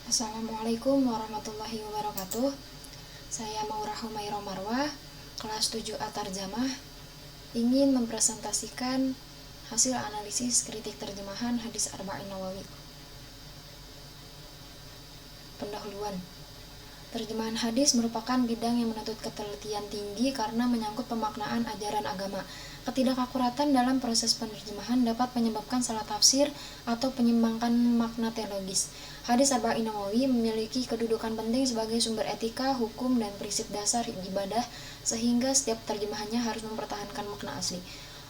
Assalamualaikum warahmatullahi wabarakatuh. Saya Maurah Humairah Marwah, kelas 7A Tarjamah, ingin mempresentasikan hasil analisis kritik terjemahan hadis Arba'in Nawawi. Pendahuluan. Terjemahan hadis merupakan bidang yang menuntut ketelitian tinggi karena menyangkut pemaknaan ajaran agama. Ketidakakuratan dalam proses penerjemahan dapat menyebabkan salah tafsir atau penyimpangan makna teologis. Hadis Arba'in Nawawi memiliki kedudukan penting sebagai sumber etika, hukum, dan prinsip dasar ibadah, sehingga setiap terjemahannya harus mempertahankan makna asli.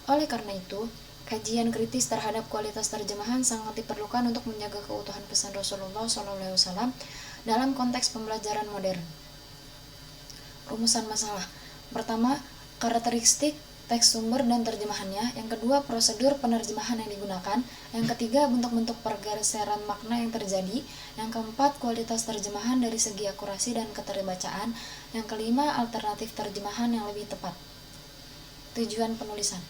Oleh karena itu, kajian kritis terhadap kualitas terjemahan sangat diperlukan untuk menjaga keutuhan pesan Rasulullah SAW dalam konteks pembelajaran modern. Rumusan masalah. Pertama, karakteristik teks sumber dan terjemahannya. Yang kedua, prosedur penerjemahan yang digunakan. Yang ketiga, bentuk-bentuk pergeseran makna yang terjadi. Yang keempat, kualitas terjemahan dari segi akurasi dan keterbacaan. Yang kelima, alternatif terjemahan yang lebih tepat. Tujuan penulisan.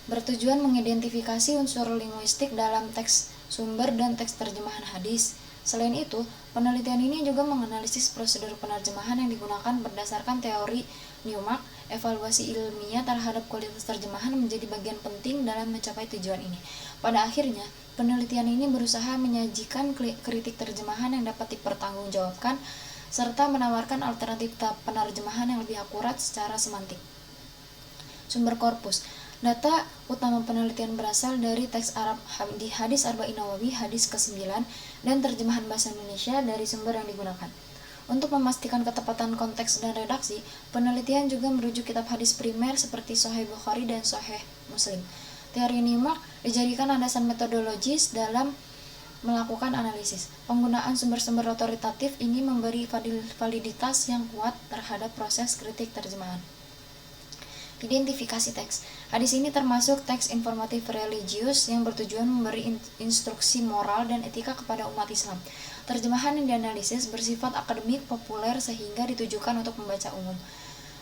Bertujuan mengidentifikasi unsur linguistik dalam teks sumber dan teks terjemahan hadis. Selain itu, penelitian ini juga menganalisis prosedur penerjemahan yang digunakan berdasarkan teori Newmark. Evaluasi ilmiah terhadap kualitas terjemahan menjadi bagian penting dalam mencapai tujuan ini. Pada akhirnya, penelitian ini berusaha menyajikan kritik terjemahan yang dapat dipertanggungjawabkan serta menawarkan alternatif penerjemahan yang lebih akurat secara semantik. Sumber korpus. Data utama penelitian berasal dari teks Arab di hadis Arba'in Nawawi hadis ke-9 dan terjemahan bahasa Indonesia dari sumber yang digunakan. Untuk memastikan ketepatan konteks dan redaksi, penelitian juga merujuk kitab hadis primer seperti Sahih Bukhari dan Sahih Muslim. Teori Newmark dijadikan landasan metodologis dalam melakukan analisis. Penggunaan sumber-sumber otoritatif ini memberi validitas yang kuat terhadap proses kritik terjemahan. Identifikasi teks. Hadis ini termasuk teks informatif religius yang bertujuan memberi instruksi moral dan etika kepada umat Islam. Terjemahan yang dianalisis bersifat akademik populer sehingga ditujukan untuk pembaca umum.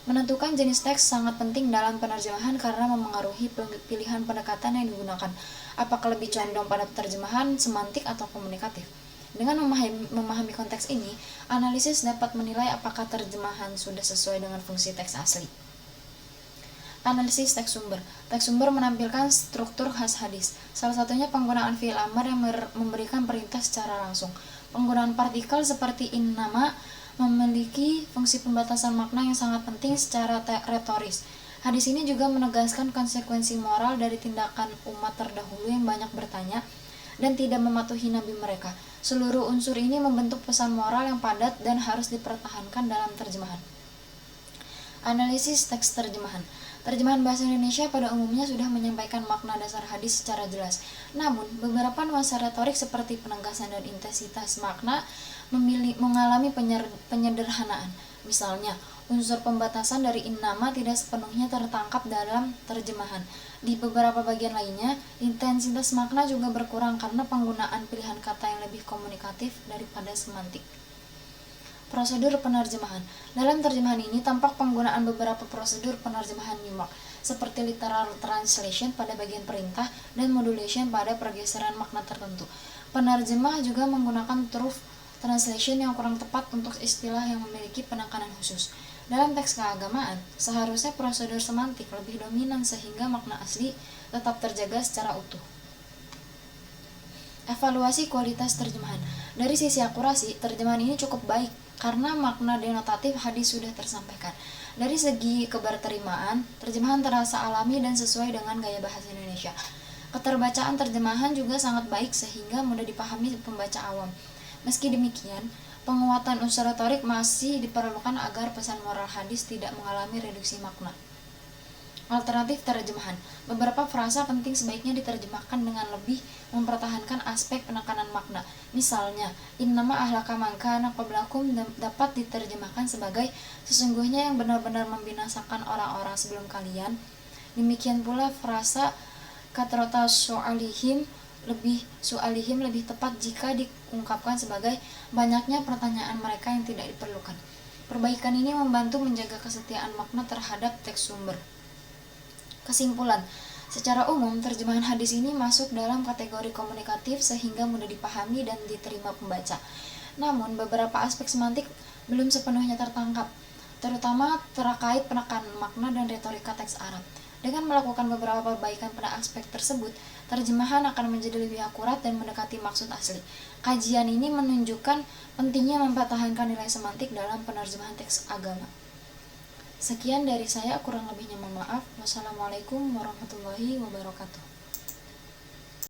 Menentukan jenis teks sangat penting dalam penerjemahan karena memengaruhi pilihan pendekatan yang digunakan. Apakah lebih condong pada terjemahan semantik atau komunikatif? Dengan memahami konteks ini, analisis dapat menilai apakah terjemahan sudah sesuai dengan fungsi teks asli. Analisis teks sumber. Teks sumber menampilkan struktur khas hadis. Salah satunya penggunaan fi'il amar yang memberikan perintah secara langsung. Penggunaan partikel seperti innama memiliki fungsi pembatasan makna yang sangat penting secara retoris. Hadis ini juga menegaskan konsekuensi moral dari tindakan umat terdahulu yang banyak bertanya dan tidak mematuhi nabi mereka. Seluruh unsur ini membentuk pesan moral yang padat dan harus dipertahankan dalam terjemahan. Analisis teks terjemahan. Terjemahan bahasa Indonesia pada umumnya sudah menyampaikan makna dasar hadis secara jelas. Namun, beberapa nuansa retorik seperti penegasan dan intensitas makna mengalami penyederhanaan. Misalnya, unsur pembatasan dari innama tidak sepenuhnya tertangkap dalam terjemahan. Di beberapa bagian lainnya, intensitas makna juga berkurang karena penggunaan pilihan kata yang lebih komunikatif daripada semantik. Prosedur penerjemahan. Dalam terjemahan ini tampak penggunaan beberapa prosedur penerjemahan Newmark, seperti literal translation pada bagian perintah dan modulation pada pergeseran makna tertentu. Penerjemah juga menggunakan truth translation yang kurang tepat untuk istilah yang memiliki penekanan khusus. Dalam teks keagamaan, seharusnya prosedur semantik lebih dominan sehingga makna asli tetap terjaga secara utuh. Evaluasi kualitas terjemahan. Dari sisi akurasi, terjemahan ini cukup baik karena makna denotatif hadis sudah tersampaikan. Dari segi keberterimaan, terjemahan terasa alami dan sesuai dengan gaya bahasa Indonesia. Keterbacaan terjemahan juga sangat baik sehingga mudah dipahami pembaca awam. Meski demikian, penguatan unsur retorik masih diperlukan agar pesan moral hadis tidak mengalami reduksi makna. Alternatif terjemahan. Beberapa frasa penting sebaiknya diterjemahkan dengan lebih mempertahankan aspek penekanan makna. Misalnya, innama ahlaka man kana qablakum dapat diterjemahkan sebagai sesungguhnya yang benar-benar membinasakan orang-orang sebelum kalian. Demikian pula frasa katrota su'alihim lebih tepat jika diungkapkan sebagai banyaknya pertanyaan mereka yang tidak diperlukan. Perbaikan ini membantu menjaga kesetiaan makna terhadap teks sumber. Kesimpulan, secara umum terjemahan hadis ini masuk dalam kategori komunikatif sehingga mudah dipahami dan diterima pembaca. Namun, beberapa aspek semantik belum sepenuhnya tertangkap, terutama terkait penekanan makna dan retorika teks Arab. Dengan melakukan beberapa perbaikan pada aspek tersebut, terjemahan akan menjadi lebih akurat dan mendekati maksud asli. Kajian ini menunjukkan pentingnya mempertahankan nilai semantik dalam penerjemahan teks agama. Sekian dari saya, kurang lebihnya mohon maaf. Wassalamualaikum warahmatullahi wabarakatuh.